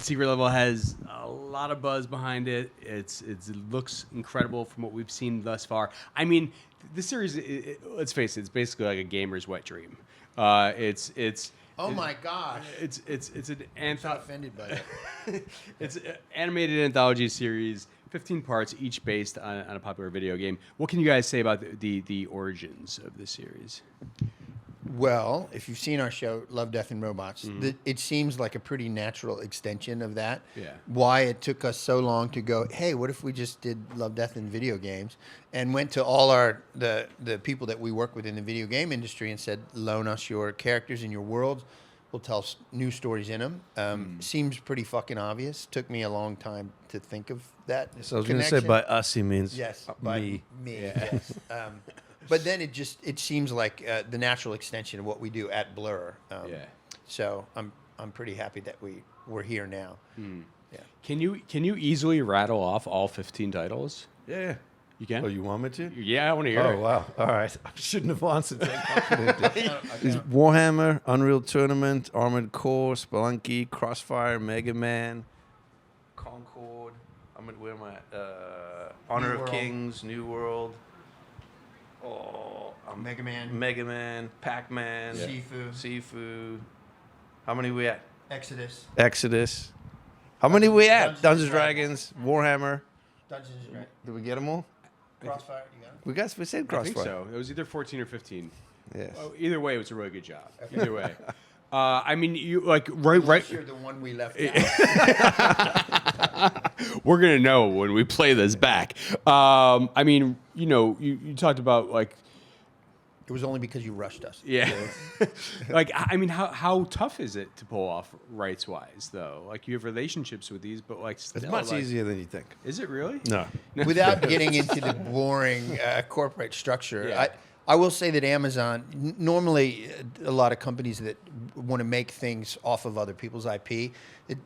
Secret Level has a lot of buzz behind it. It looks incredible from what we've seen thus far. I mean, the series. Let's face it. It's basically like a gamer's wet dream. Oh my gosh! It's an I'm so offended by it. It's an animated anthology series, 15 parts, each based on a popular video game. What can you guys say about the origins of this series? Well, if you've seen our show, Love, Death, and Robots, it seems like a pretty natural extension of that. Yeah. Why it took us so long to go, hey, what if we just did Love, Death, and video games, and went to all the people that we work with in the video game industry and said, loan us your characters and your worlds. We'll tell new stories in them. Seems pretty fucking obvious. Took me a long time to think of that. So I was going to say by us, he means by me. Yeah. Yes. But then it seems like the natural extension of what we do at Blur. So I'm pretty happy that we're here now. Yeah. Can you easily rattle off all 15 titles? Yeah. You can? Oh, you want me to? Yeah, I want to hear it. Oh, wow. All right. I shouldn't have answered that confidently. It's Warhammer, Unreal Tournament, Armored Core, Spelunky, Crossfire, Mega Man, Concord. Where am I? Honor of Kings, New World. Oh, Mega Man. Mega Man, Pac-Man. Sifu. How many we at? Exodus. How many we at? Dungeons Dragons, Warhammer. Dungeons and Dragons. Did we get them all? Crossfire, you got it? We said I Crossfire. think so. It was either 14 or 15. Yes. Well, either way, it was a really good job. Either way. I mean, you like right. You're the one we left out. We're gonna know when we play this back. I mean, you talked about like. It was only because you rushed us. Yeah. Like, I mean, how tough is it to pull off rights wise though? Like, you have relationships with these, but like, still, It's much easier than you think. Is it really? No. Without getting into the boring corporate structure, Yeah. I will say that Amazon, normally a lot of companies that want to make things off of other people's IP,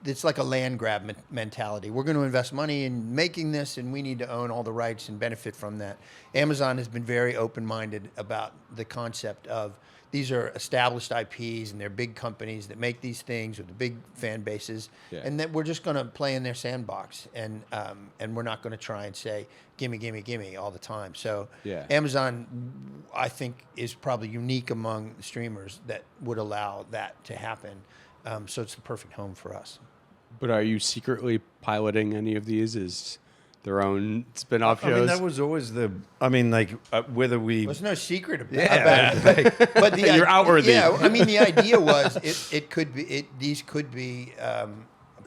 it's like a land grab mentality. We're going to invest money in making this, and we need to own all the rights and benefit from that. Amazon has been very open-minded about the concept of these are established IPs, and they're big companies that make these things with the big fan bases, and that we're just going to play in their sandbox, and we're not going to try and say, gimme, gimme, gimme all the time. So Amazon, I think, is probably unique among the streamers that would allow that to happen. So it's the perfect home for us. But are you secretly piloting any of these as their own spin-off shows? I mean, that was always whether we... There's no secret about it. But you're outwardly. Yeah, I mean, the idea was it could be these could be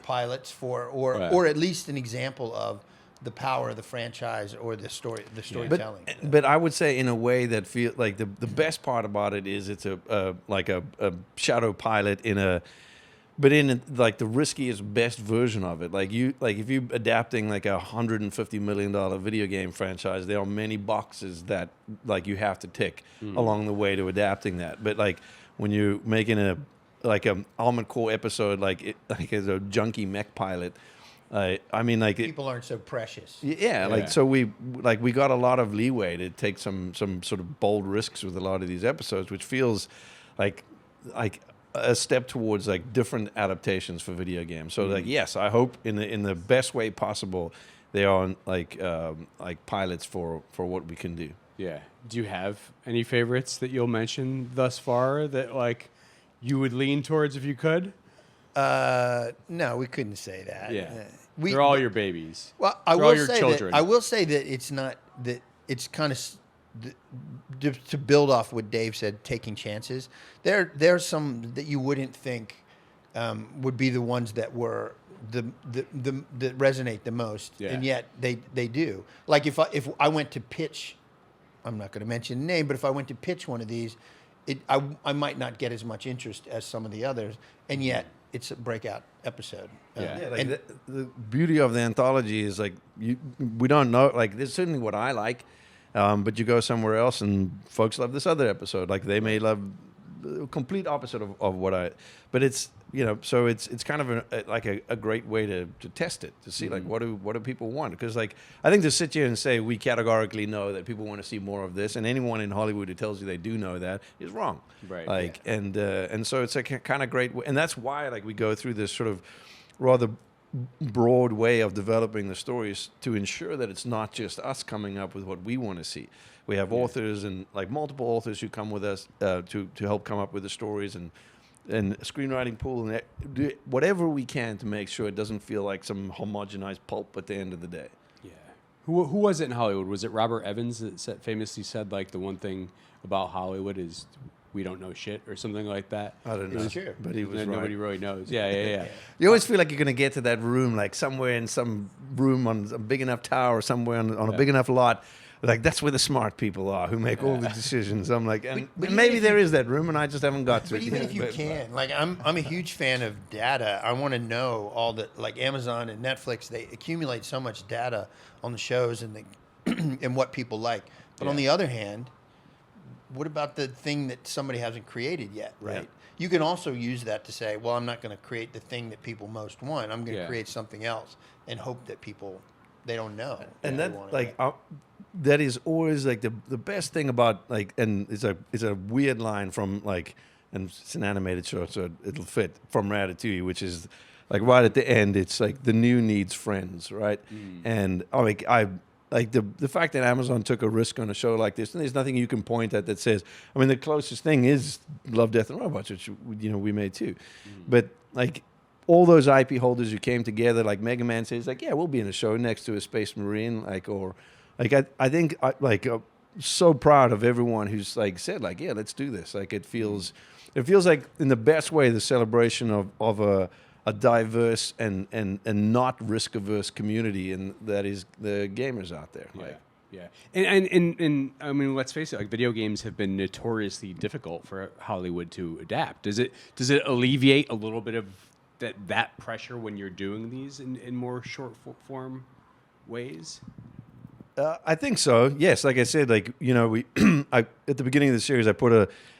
pilots for or at least an example of the power of the franchise or the storytelling. But I would say in a way that feel like the best part about it is it's a shadow pilot but in like the riskiest, best version of it. Like if you're adapting like a $150 million video game franchise, there are many boxes that like you have to tick along the way to adapting that. But like when you're making a Armored Core episode, like as a junkie mech pilot, I mean, like people aren't so precious. Yeah, like so we got a lot of leeway to take some sort of bold risks with a lot of these episodes, which feels like a step towards like different adaptations for video games. So like, yes, I hope in the best way possible they are like pilots for what we can do. Yeah. Do you have any favorites that you'll mention thus far that like you would lean towards if you could? No, we couldn't say that. Yeah. They're all your babies. Well, I will say that it's not that it's kind of to build off what Dave said, taking chances. There's some that you wouldn't think would be the ones that were that resonate the most, and yet they do. Like if I went to pitch, I'm not going to mention the name, but if I went to pitch one of these, I might not get as much interest as some of the others, and yet it's a breakout episode. And the beauty of the anthology is like we don't know. Like this is certainly what I like, but you go somewhere else and folks love this other episode. Like they may love the complete opposite of what I. But it's so it's kind of a great way to test it, to see like what do people want, because like I think to sit here and say we categorically know that people want to see more of this, and anyone in Hollywood who tells you they do know that is wrong. Right. Like and so it's a kind of great way, and that's why like we go through this sort of rather broad way of developing the stories to ensure that it's not just us coming up with what we want to see. We have authors and like multiple authors who come with us to help come up with the stories and a screenwriting pool and do whatever we can to make sure it doesn't feel like some homogenized pulp at the end of the day. Yeah. Who was it in Hollywood? Was it Robert Evans that famously said like the one thing about Hollywood is we don't know shit or something like that? I don't know, Sure. but he was right. Nobody really knows. Yeah. You always feel like you're going to get to that room, like somewhere in some room on a big enough tower or somewhere on a big enough lot. Like, that's where the smart people are who make all the decisions. I'm like, and but maybe there is that room, and I just haven't got to But it even yet. if you can, like I'm a huge fan of data. I want to know all the, like Amazon and Netflix, they accumulate so much data on the shows and and what people like. But on the other hand, what about the thing that somebody hasn't created yet, right? Yeah. You can also use that to say, well, I'm not going to create the thing that people most want. I'm going to create something else and hope that people, they don't know. And they that, want like, it. that is always like the best thing about, like, and it's a weird line from, like, and it's an animated show, so it'll fit, from Ratatouille, which is like right at the end. It's like the new needs friends, right? And like the fact that Amazon took a risk on a show like this, and there's nothing you can point at that says. I mean, the closest thing is Love, Death, and Robots, which we made too, but like. All those IP holders who came together, like Mega Man says, like, yeah, we'll be in a show next to a Space Marine, like, or, like, I think, so proud of everyone who's like said, like, yeah, let's do this. Like, it feels like in the best way the celebration of a diverse and not risk averse community, and that is the gamers out there. Yeah. Like, Yeah, and I mean, let's face it. Like, video games have been notoriously difficult for Hollywood to adapt. Does it alleviate a little bit of that pressure when you're doing these in more short form ways? I think so. Yes, like I said, like, we at the beginning of the series, I put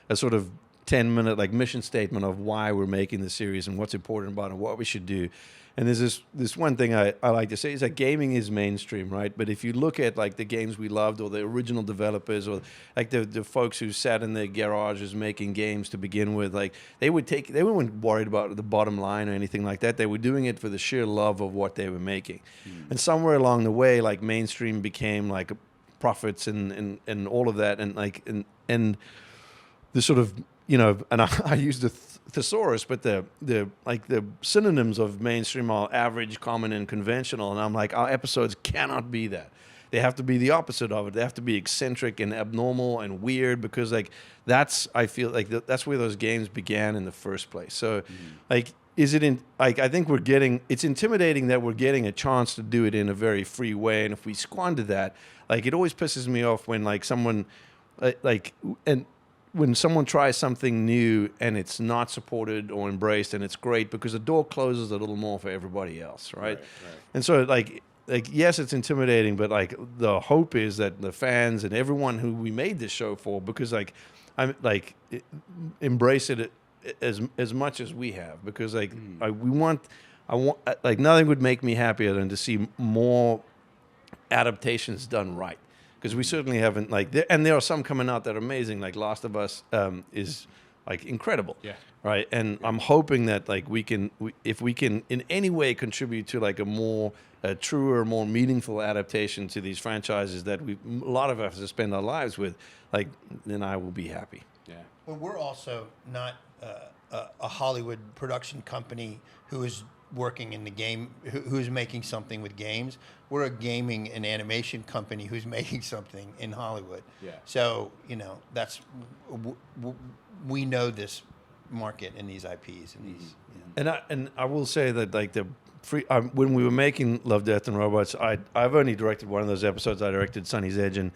a sort of 10-minute like mission statement of why we're making the series and what's important about it and what we should do. And there's this one thing I like to say is that gaming is mainstream, right? But if you look at like the games we loved, or the original developers, or like the folks who sat in their garages making games to begin with, like they weren't worried about the bottom line or anything like that. They were doing it for the sheer love of what they were making. And somewhere along the way, like mainstream became like profits and all of that, and like and the sort of, and I used the thesaurus, but the synonyms of mainstream are average, common, and conventional. And I'm like, our episodes cannot be that. They have to be the opposite of it. They have to be eccentric and abnormal and weird, because like I feel like that's where those games began in the first place. So like, I think it's intimidating that we're getting a chance to do it in a very free way. And if we squander that, like, it always pisses me off when like someone when someone tries something new and it's not supported or embraced, and it's great because the door closes a little more for everybody else, right? And so like yes, it's intimidating, but like the hope is that the fans and everyone who we made this show for, because like embrace it as much as we have, because like I want like nothing would make me happier than to see more adaptations done right. Because we certainly haven't, like, and there are some coming out that are amazing. Like Last of Us is like incredible, right? And I'm hoping that like if we can in any way contribute to like a truer, more meaningful adaptation to these franchises that a lot of us have spent our lives with, like, then I will be happy. Yeah. Well, we're also not a Hollywood production company who is working in the game, who's making something with games. We're a gaming and animation company who's making something in Hollywood. Yeah. So, that's, we know this market and these IPs and these. And I will say that like when we were making Love, Death, and Robots, I've only directed one of those episodes. I directed Sunny's Edge, and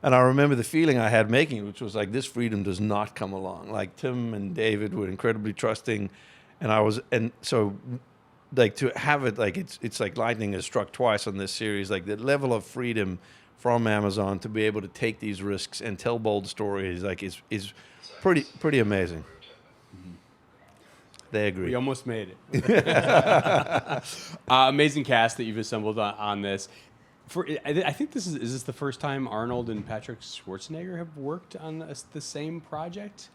I remember the feeling I had making it, which was like, this freedom does not come along. Like Tim and David were incredibly trusting, and so like to have it, like it's like lightning has struck twice on this series. Like the level of freedom from Amazon to be able to take these risks and tell bold stories, like is pretty amazing. They agree. We almost made it. Amazing cast that you've assembled on this. I think is this the first time Arnold and Patrick Schwarzenegger have worked on the same project?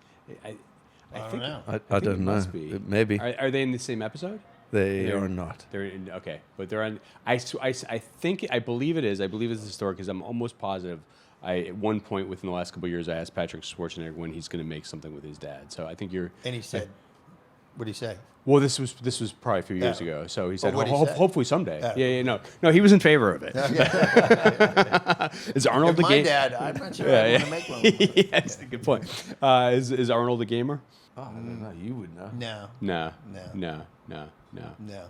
I don't think, know. I don't know. Must be. Maybe. Are they in the same episode? They are not. They're okay, but they're on. I believe it is. I believe it's the story because I'm almost positive. At one point within the last couple of years, I asked Patrick Schwarzenegger when he's going to make something with his dad. So I think you're. And he said, "What did he say?" Well, this was probably a few years ago. So he said, what'd he say? hopefully someday. No, he was in favor of it. Is Arnold If the my gamer? dad, I'm not sure I want to make one. Yeah, that's a good point. Is Arnold a gamer? Oh, I don't know. You would know. No, No. no.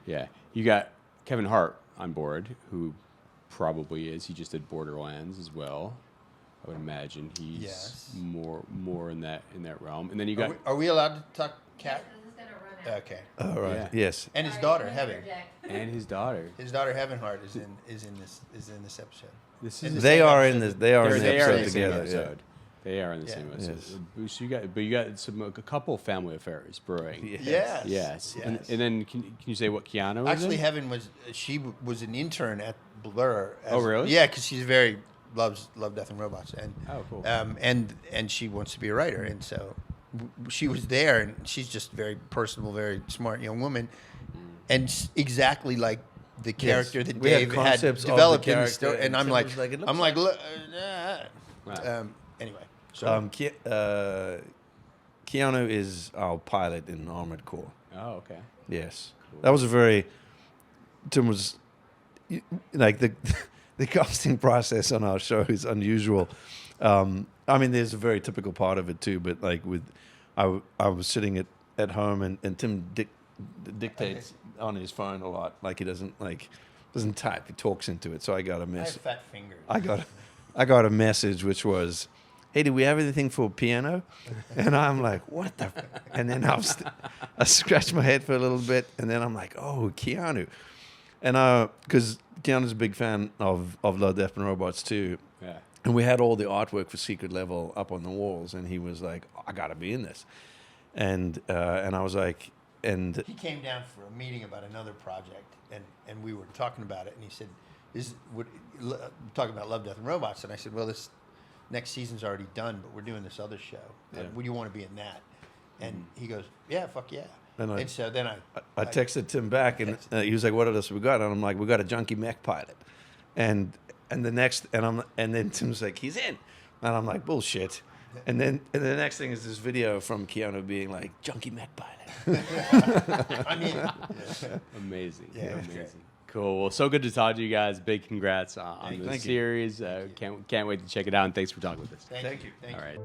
Yeah, you got Kevin Hart on board, who probably is. He just did Borderlands as well. I would imagine he's Yes. more in that realm. And then you got Are we allowed to talk cat? This is gonna run out. Okay. All right. Yeah. Yes. And his Sorry, daughter, let me Heaven. interject. and his daughter. His daughter, Heaven Hart, is in this episode. This In is the They same are episode. in this. They are in the they are in episode the same together. episode. They are in the same Yeah. episode. So you got a couple family affairs brewing. Yeah. Yes. Yes. And Yes. then can you say what Keanu is Actually, in? Heaven was an intern at Blur. Oh, really? Yeah, because she's loves Love, Death, and Robots, and Oh, cool. and she wants to be a writer, and so she was there, and she's just very personable, very smart young woman, and exactly like the character that We had Dave had concepts of the developed in the character, story, and and I'm Tim like, was like, it looks I'm like, look, Wow. anyway. So Keanu is our pilot in Armored Core. Oh, okay. Yes, that was a very. Tim was like the the casting process on our show is unusual. I mean, there's a very typical part of it too, but like I was sitting at home and Tim dictates on his phone a lot. Like he doesn't type. He talks into it. So I got a I have message. fat fingers. I got a message which was, "Hey, do we have anything for piano?" And I'm like, "What the?" And then I scratched my head for a little bit, and then I'm like, "Oh, Keanu," and because Keanu's a big fan of Love, Death, and Robots too. Yeah. And we had all the artwork for Secret Level up on the walls, and he was like, "I gotta be in this," and I was like, and He came down for a meeting about another project, and we were talking about it, and he said, talking about Love, Death, and Robots, and I said, well, this next season's already done, but we're doing this other show. Yeah. Would you want to be in that? And he goes, yeah, fuck yeah. And And so then I texted Tim back, and he was like, "What else we got?" And I'm like, "We got a junkie mech pilot," and then Tim's like, "He's in," and I'm like, "Bullshit." And then the next thing is this video from Keanu being like, "Junkie mech pilot." I mean, Amazing. Yeah, it was Amazing. Cool. Well, so good to talk to you guys. Big congrats on Thank the you. series. Can't wait to check it out. And thanks for talking with us. thank you. All right.